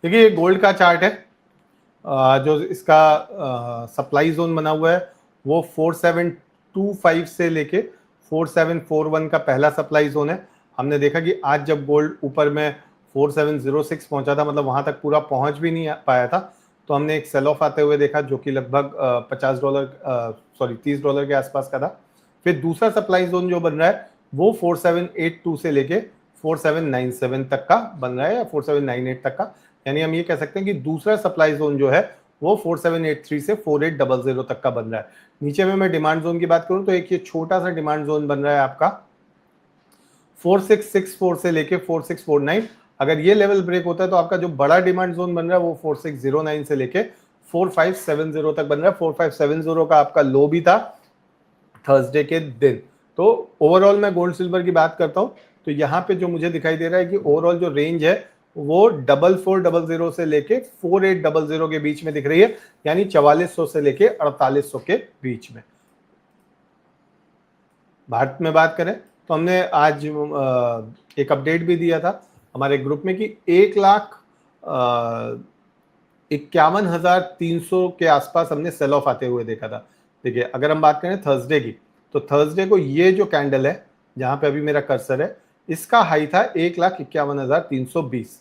देखिए ये गोल्ड का चार्ट है। जो इसका सप्लाई जोन बना हुआ है वो 4725 से लेके 4741 का पहला सप्लाई जोन है। हमने देखा कि आज जब गोल्ड ऊपर में 4706 पहुंचा था, मतलब वहां तक पूरा पहुंच भी नहीं पाया था, तो हमने एक सेल ऑफ आते हुए देखा जो कि लगभग $30 के आसपास का था। फिर दूसरा सप्लाई जोन जो बन रहा है वो 4782 से लेके 4797 तक का बन रहा है, या 4798 तक का। यानी हम ये कह सकते हैं कि दूसरा सप्लाई जोन जो है वो 4783 से 4800 तक का बन रहा है। नीचे में मैं डिमांड जोन की बात करूं तो एक ये छोटा सा डिमांड जोन बन रहा है आपका 4664 से लेके 4649। अगर ये लेवल ब्रेक होता है तो आपका जो बड़ा डिमांड जोन बन रहा है वो 4609 से लेके 4570 तक बन रहा है। 4570 का आपका लो भी था थर्सडे के दिन। तो ओवरऑल मैं गोल्ड सिल्वर की बात करता हूं तो यहाँ पे जो मुझे दिखाई दे रहा है कि ओवरऑल जो रेंज है वो 4400 से लेके 4800 के बीच में दिख रही है, यानी 4400 से लेके 4800 के बीच में। भारत में बात करें तो हमने आज एक अपडेट भी दिया था हमारे ग्रुप में कि 1,51,300 के आसपास हमने सेल ऑफ आते हुए देखा था। देखिए अगर हम बात करें थर्सडे की, तो थर्सडे को ये जो कैंडल है जहां पे अभी मेरा कर्सर है, इसका हाई था 1,51,320।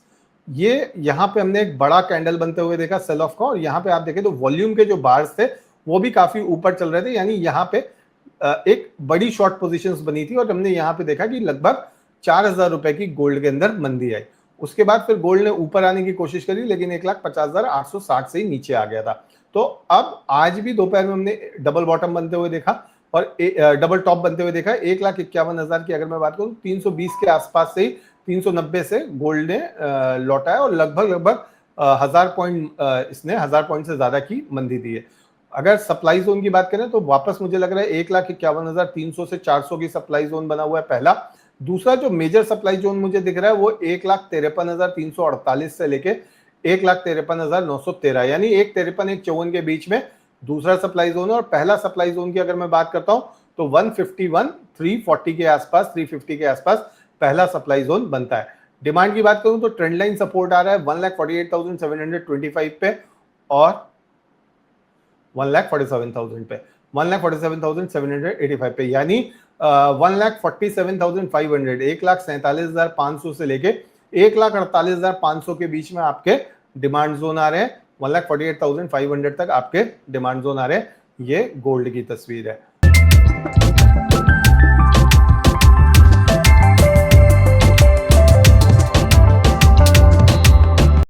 ये यहाँ पे हमने एक बड़ा कैंडल बनते हुए देखा सेल ऑफ का, और यहाँ पे आप देखें तो वॉल्यूम के जो बार्स थे वो भी काफी ऊपर चल रहे थे, यानी यहाँ पे एक बड़ी शॉर्ट पोजीशंस बनी थी, और हमने यहाँ पे देखा कि लगभग 4,000 रुपए की गोल्ड के अंदर मंदी आई। उसके बाद फिर गोल्ड ने ऊपर आने की कोशिश करी, लेकिन 1,50,860 से ही नीचे आ गया था। तो अब आज भी दोपहर में हमने डबल बॉटम बनते हुए देखा और डबल टॉप बनते हुए देखा। 1,51,000 की अगर मैं बात करूं 320 के आसपास से ही 390 से गोल्ड ने लौटा है, और लगभग 1000 पॉइंट इसने 1000 पॉइंट से ज्यादा की मंदी दी है। अगर सप्लाई जोन की बात करें तो वापस मुझे लग रहा है 1,51,300 से 400 की सप्लाई जोन बना हुआ है पहला। दूसरा जो मेजर सप्लाई जोन मुझे दिख रहा है वो 1,53,348 से लेके 1,53,913, यानी 1,53-1,54 के बीच में दूसरा सप्लाई जोन है। और पहला सप्लाई जोन की अगर मैं बात करता हूं तो 151,340 के आसपास, 350 के आसपास पहला सप्लाई जोन बनता है। डिमांड की बात करूं तो ट्रेंड लाइन सपोर्ट आ रहा है 1,48,725 पे और 1,47,000 पे, 1,47,785 पे, यानी 1,47,500, 1,47,500 से लेके 1,48,500 के बीच में आपके डिमांड जोन आ रहे हैं। 1,48,500 तक आपके डिमांड जोन आ रहे हैं। ये गोल्ड की तस्वीर है।